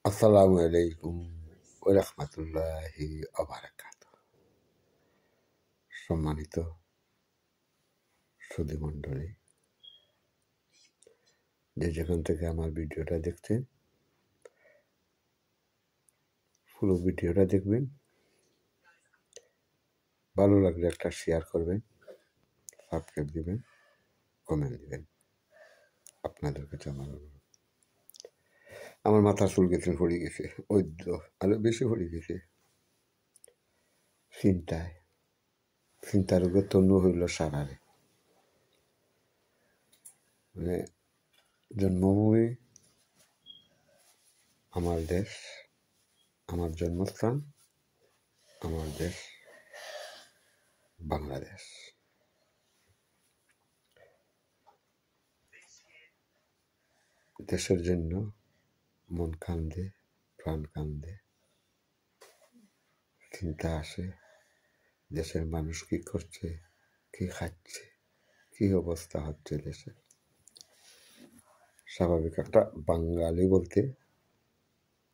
আসসালামু আলাইকুম ওয়া রাহমাতুল্লাহি ওয়া বারাকাতুহু। সম্মানিত সুধী মণ্ডলী, যেখান থেকে আমার ভিডিওটা দেখছেন, পুরো ভিডিওটা দেখবেন। ভালো লাগলে একটা শেয়ার করবেন, সাবস্ক্রাইব দিবেন, কমেন্ট দিবেন। আপনাদের কাছে আমার মাথা চুল গেছে, পড়ে গেছে, আরো বেশি পড়ে গেছে। চিন্তার উপর তন্ন হইল সারারে। মানে জন্মভূমি আমার দেশ, আমার জন্মস্থান আমার দেশ বাংলাদেশ। দেশের জন্য মন কান্দে, প্রাণ কান্দে, চিন্তা আসে। দেশের মানুষ কি করছে, কি খাচ্ছে, কি অবস্থা হচ্ছে দেশে। স্বাভাবিক একটা বাঙালি বলতে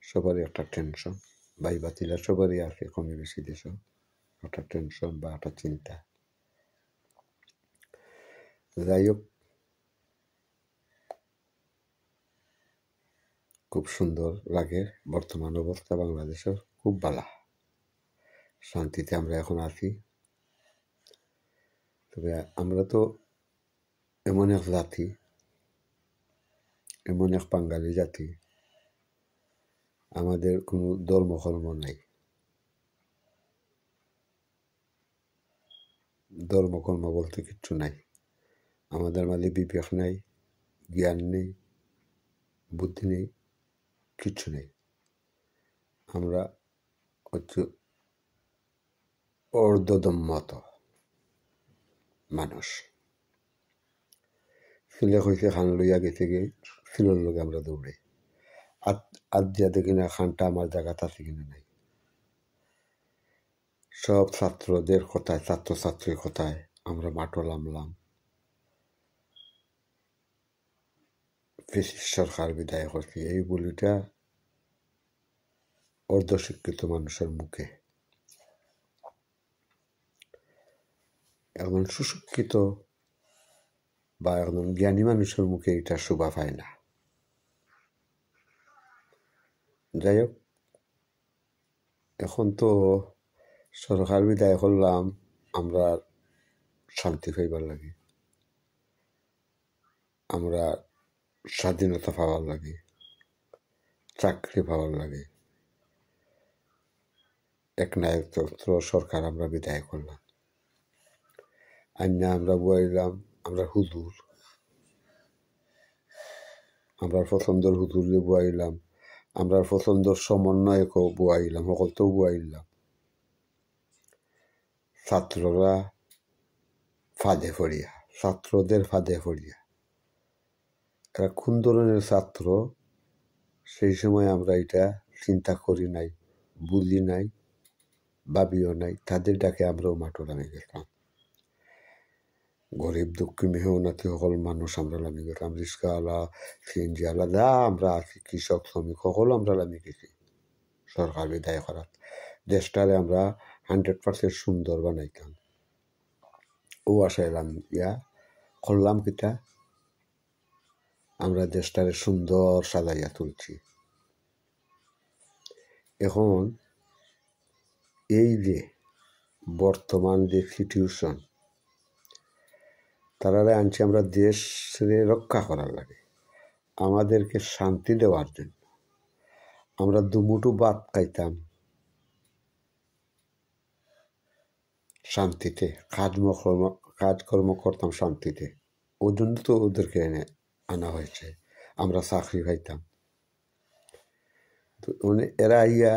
সবারই একটা টেনশন, ভাই বাতিলা সবারই আছে কমে বেশি দেশে একটা টেনশন বা একটা চিন্তা। যাই হোক, খুব সুন্দর লাগে বর্তমান অবস্থা বাংলাদেশের, খুব ভালো, শান্তিতে আমরা এখন আছি। তবে আমরা তো এমন এক জাতি, এমন এক বাঙালি জাতি, আমাদের কোনো ধর্মকর্ম নাই। ধর্মকর্ম বলতে কিচ্ছু নাই। আমাদের মাঝে বিবেক নাই, জ্ঞান নেই, বুদ্ধি নেই, কিচ্ছু নেই। আমরা হচ্ছে অর্ধদম্মত মানুষ। ছেলে হয়েছে খান লইয়া গেছে গে, ছেলের লোকে আমরা দৌড়ে আজ দিয়া দেখি না খানটা আমার জায়গাটা আছে কিনা নাই। সব ছাত্রদের কথায়, ছাত্রছাত্রীর কথায় আমরা মাঠও নামলাম। সরকার বিদায় করছি, এই বলিটা অর্ধশিক্ষিত মানুষের মুখে। একজন সুশিক্ষিত বা একজন জ্ঞানী মানুষের মুখে এটা শোভা পায় না। যাই হোক, এখন তো সরকার বিদায় করলাম, আমরা শান্তি পাইবার লাগে, আমরা স্বাধীনতা পাওয়ার লাগে, চাকরি পাওয়ার লাগে। এক নায়কতন্ত্র সরকার আমরা বিদায় করলাম, আইনা আমরা বুয়াইলাম আমরা হুজুর, আমরা পছন্দের হুজুরে বুয়াইলাম, আমরা পছন্দের সমন্বয়কও বুয়াইলাম, সকলতেও বুয়াইলাম। ছাত্ররা ফাঁদে পড়িয়া, ছাত্রদের ফাঁদে পড়িয়া, এরা কোন ধরনের ছাত্র সেই সময় আমরা এটা চিন্তা করি নাই, বুঝি নাই, ভাবিও নাই। তাদের ডাকে আমরাও মাঠে নামে গেলাম। গরিব দুঃখী মেহনতি সকল মানুষ আমরা নামে গেলাম। রিক্সাওয়ালা, সিএনজি আলা, যা আমরা আছি, কৃষক শ্রমিক সকল আমরা নামে গেছি সরকার বিদায় করার। দেশটারে আমরা 100% সুন্দর বানাইতাম, ও আশাইলাম ইয়া করলাম কিটা, আমরা দেশটারে সুন্দর সাজাইয়া তুলছি। এখন এই যে বর্তমান যে সিচুয়েশন, তারারে আনছি আমরা দেশে রক্ষা করার লাগে, আমাদেরকে শান্তি দেওয়ার জন্য। আমরা দুমুঠো ভাত খাইতাম শান্তিতে, কাজকর্ম করতাম শান্তিতে, ওই জন্য তো ওদেরকে এনে আনা হয়েছে। আমরা চাকরি খাইতাম, তো এরা আইয়া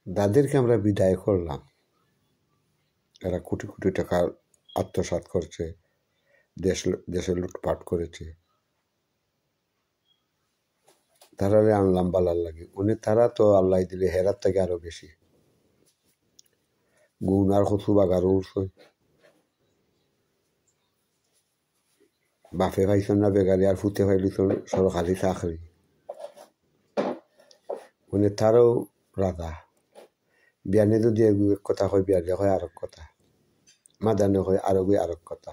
যাদেরকে আমরা বিদায় করলাম, এরা কোটি কোটি টাকা আত্মসাৎ করছে, দেশে লুটপাট করেছে। তারারে আনলাম বালার লাগে, তারা তো আল্লাহ দিলে হেরার থেকে আরো বেশি গুণ আর কচু বাগারও উঠছে। বাপে পাইছন না বেগারি আর ফুতে পাইলি তো সরকারি চাকরি মানে তারও রাধা বিয়ানে যদি এক কথা হয় বিয়ানে হয় আরেক কথা মাদানে হয় আরেক কথা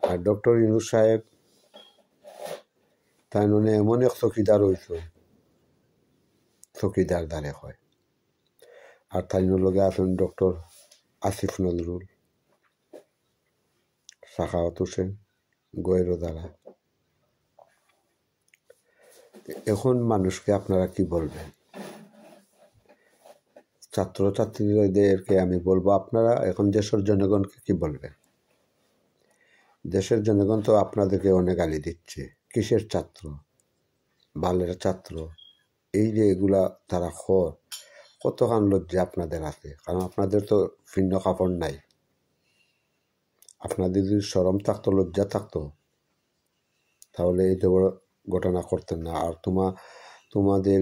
আর ডক্টর ইউনুস সাহেব তাই মানে এমন এক চকিদার হইত চকিদার দ্বারে হয় আর তাই লগে আছেন ডক্টর আসিফ নজরুল সাখাওয়াত হোসেন গয়েরো দ্বারা এখন মানুষকে আপনারা কি বলবেন ছাত্রছাত্রীদেরকে আমি বলবো আপনারা এখন দেশের জনগণকে কি বলবেন দেশের জনগণ তো আপনাদেরকে অনেক গালি দিচ্ছে কিসের ছাত্র বালের ছাত্র এই যে এগুলা তারা কতখান লজ্জা আপনাদের আছে কারণ আপনাদের তো ভিন্ন কাপড় নাই আপনাদের যদি শরম থাকতো লজ্জা থাকতো তাহলে এই তো বড় ঘটনা করতেন না আর তোমাদের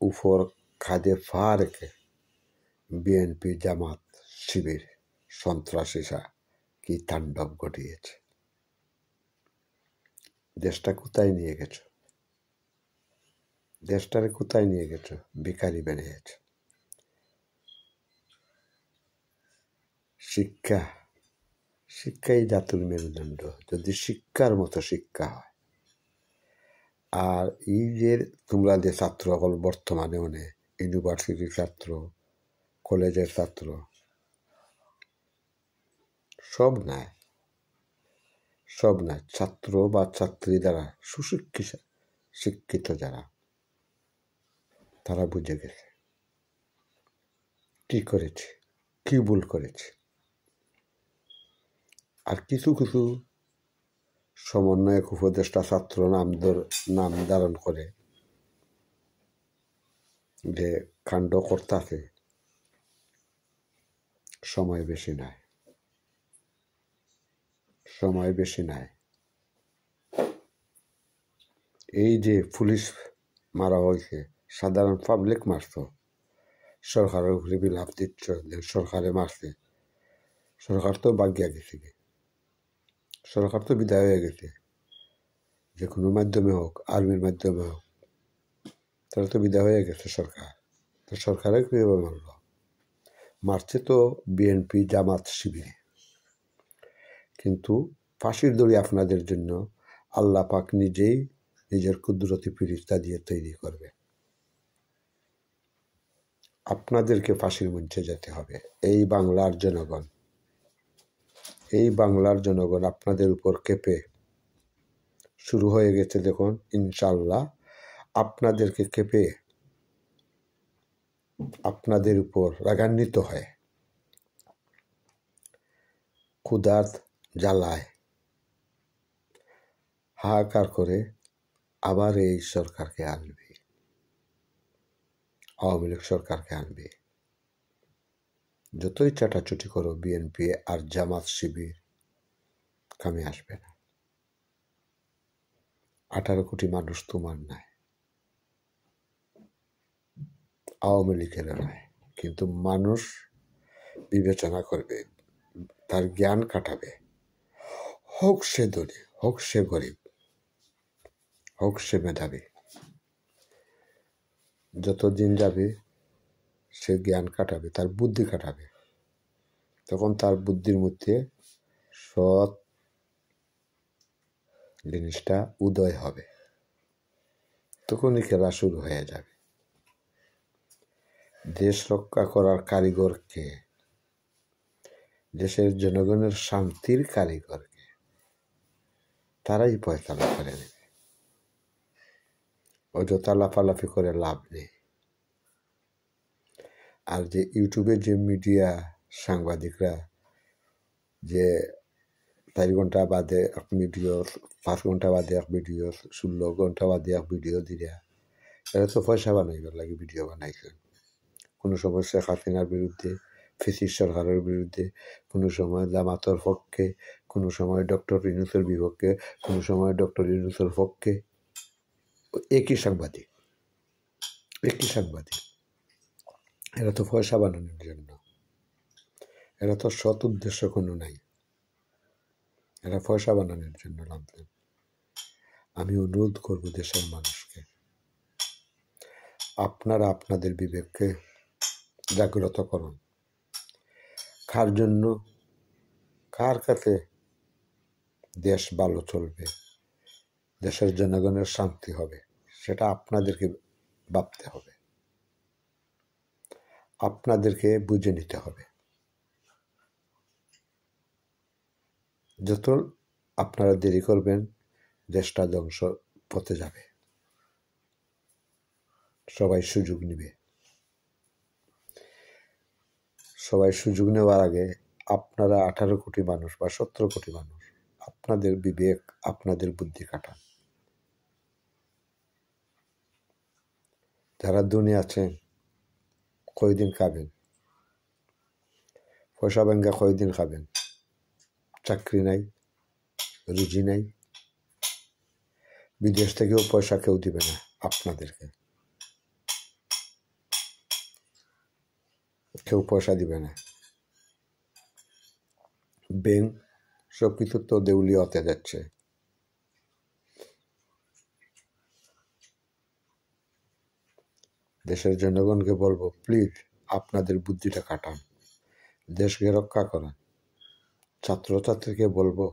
উপর খাদে ফা রেখে বিএনপি জামাত শিবির সন্ত্রাসীরা কি তাণ্ডব ঘটিয়েছে দেশটা কোথায় নিয়ে গেছো দেশটারে কোথায় নিয়ে গেছো ভিখারি বেরিয়েছে শিক্ষাই জাতির মেরুদণ্ড যদি শিক্ষার মতো শিক্ষা হয় আর এই যে তোমরা যে ছাত্র হল বর্তমানে অনেক ইউনিভার্সিটির ছাত্র কলেজের ছাত্র সব নাই ছাত্র বা ছাত্রী যারা শিক্ষিত যারা তারা বুঝে গেছে কি করেছে কি ভুল করেছে আর কিছু কিছু সমন্বয়ক উপদেষ্টা ছাত্র নাম ধারণ করে যে কাণ্ড করতেছে সময় বেশি নাই এই যে পুলিশ মারা হয়েছে সাধারণ পাবলিক মারত সরকারের উপরে বিলাপ দিচ্ছ সরকারে মারছে সরকার তো বাগিয়া গেছে সরকার তো বিদায় হয়ে গেছে যে কোনো মাধ্যমে হোক আর্মির মাধ্যমে হোক তারা তো বিদায় হয়ে গেছে সরকার তো সরকারে কীভাবে মারছে তো বিএনপি জামাত শিবিরে কিন্তু ফাঁসির দড়ি আপনাদের জন্য আল্লাহ পাক নিজেই নিজের কুদরতি ফিরিস্তা দিয়ে তৈরি করবে আপনাদেরকে ফাঁসির মঞ্চে যেতে হবে এই বাংলার জনগণ আপনাদের উপর কেঁপে শুরু হয়ে গেছে দেখুন ইনশাল্লাহ আপনাদেরকে কেঁপে আপনাদের উপর রাগান্বিত হয় ক্ষুধার জ্বালায় হাহাকার করে আবার এই সরকারকে আনবে আওয়ামী লীগ সরকারকে আনবে যতই চাটাচুটি করো বিএনপি আর জামাত শিবির কামে আসবে না 18 কোটি মানুষ তোমার নাই আওয়ামী লীগের নয় কিন্তু মানুষ বিবেচনা করবে তার জ্ঞান কাটাবে হোক সে ধনী হোক সে গরিব হোক সে মেধাবী যতদিন যাবে সে জ্ঞান কাটাবে তার বুদ্ধি কাটাবে তখন তার বুদ্ধির মধ্যে সৎ জিনিসটা উদয় হবে তখনই খেলা শুরু হয়ে যাবে দেশ রক্ষা করার কারিগর কে দেশের জনগণের শান্তির কারিগর কে তারাই ফয়সালা করে নেবে অযথা লাফালাফি করে লাভ নেই আর যে ইউটিউবে যে মিডিয়া সাংবাদিকরা যে 4 ঘন্টা বাদে এক ভিডিও 5 ঘন্টা বাদে এক ভিডিও 16 ঘন্টা বাদে এক ভিডিও দিয়া এরা তো পয়সা বানাইবার লাগে ভিডিও বানাইছেন কোনো সময় শেখ হাসিনার বিরুদ্ধে ফেসিস সরকারের বিরুদ্ধে কোনো সময় জামাতর পক্ষে কোনো সময় ডক্টর ইউনূসের বিপক্ষে কোনো সময় ডক্টর ইউনূসের পক্ষে একই সাংবাদিক এরা তো পয়সা বানানোর জন্য এরা তো সৎ উদ্দেশ্য কোনো নাই এরা পয়সা বানানোর জন্য নামতেন। আমি অনুরোধ করব দেশের মানুষকে, আপনারা আপনাদের বিবেককে জাগ্রত করুন। কার জন্য, কার কাছে দেশ ভালো চলবে, দেশের জনগণের শান্তি হবে, সেটা আপনাদেরকে ভাবতে হবে, আপনাদেরকে বুঝে নিতে হবে। যত আপনারা দেরি করবেন, দেশটা ধ্বংস পথে যাবে। সবাই সুযোগ নিবে। সবাই সুযোগ নেওয়ার আগে আপনারা 18 কোটি মানুষ বা 17 কোটি মানুষ আপনাদের বিবেক, আপনাদের বুদ্ধি খাটান। যারা দুনিয়া আছেন, কয়দিন খাবেন? পয়সা ভাঙ্গা কয়দিন খাবেন? চাকরি নাই, রুজি নাই। বিদেশ থেকেও পয়সা কেউ দিবে না আপনাদেরকে, কেউ পয়সা দিবে না। ব্যাংক সবকিছু তো দেউলিয়া হতে যাচ্ছে। দেশের জনগণকে বলবো, প্লিজ আপনাদের বুদ্ধিটা কাটান, দেশকে রক্ষা করেন। ছাত্রছাত্রীকে বলবো,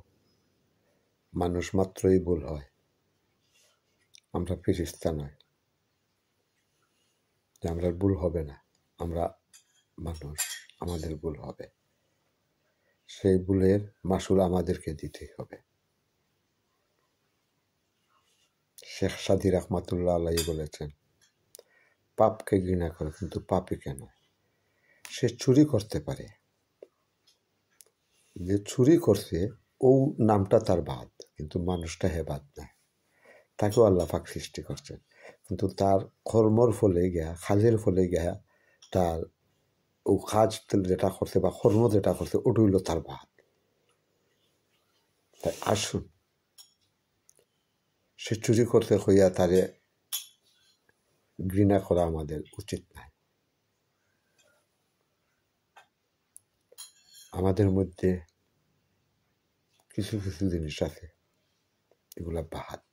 মানুষ মাত্রই ভুল হয়, আমরা ফিরিস্তা নয়, যে আমরা ভুল হবে না, আমরা মানুষ, আমাদের ভুল হবে, সেই ভুলের মাসুল আমাদেরকে দিতেই হবে। শেখ সাদী রহমাতুল্লাহ আলাইহি বলেছেন, পাপকে ঘৃণা করে কিন্তু পাপীকে নয়। সে চুরি করতে পারে, যে চুরি করছে ও নামটা তার বাদ, কিন্তু মানুষটা বাদ নাই। তাকেও আল্লাহ পাক সৃষ্টি করছেন, কিন্তু তার কর্মর ফলে গিয়া, কাজের ফলে গিয়া তার ও কাজ যেটা করছে বা কর্ম যেটা করছে ওটা হইল তার বাদ। তাই আসুন, সে চুরি করতে হইয়া তারে ঘৃণা করা আমাদের উচিত নাই। আমাদের মধ্যে কিছু কিছু জিনিস আছে, এগুলা বাদ।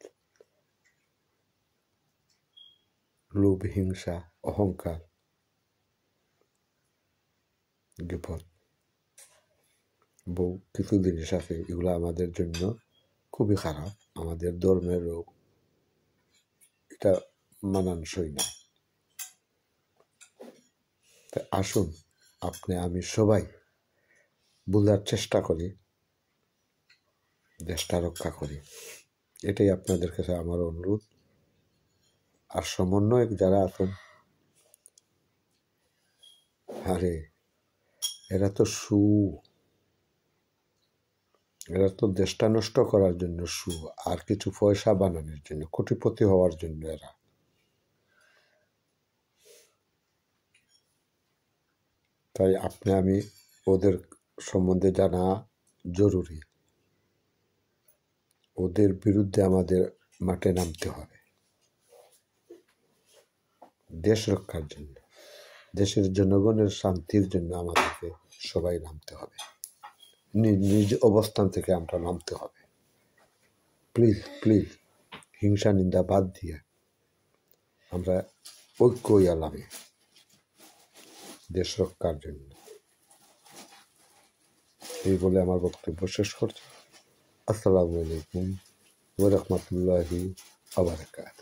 লোভ, হিংসা, অহংকার, বিপদ, বহু কিছু জিনিস আছে, এগুলো আমাদের জন্য খুবই খারাপ। আমাদের ধর্মেরও এটা মানানসই না। তাই আসুন, আপনি আমি সবাই বোঝার চেষ্টা করি, দেশটা রক্ষা করি। এটাই আপনাদের কাছে আমার অনুরোধ। আর সমন্বয়ক যারা আছেন, আরে এরা তো এরা তো দেশটা নষ্ট করার জন্য আর কিছু পয়সা বানানোর জন্য, কোটিপতি হওয়ার জন্য এরা। তাই আপনি আমি ওদের সম্বন্ধে জানা জরুরি। ওদের বিরুদ্ধে আমাদের মাঠে নামতে হবে, দেশ রক্ষার জন্য, দেশের জনগণের শান্তির জন্য আমাদেরকে সবাই নামতে হবে। নিজ অবস্থান থেকে আমরা নামতে হবে। প্লিজ প্লিজ, হিংসা নিন্দা বাদ দিয়ে আমরা ঐক্য আলামে দেশ রক্ষার জন্য। এই বলে আমার বক্তব্য শেষ করছি। আসসালামু আলাইকুম ওয়া রাহমাতুল্লাহি ওয়া বারাকাতুহু।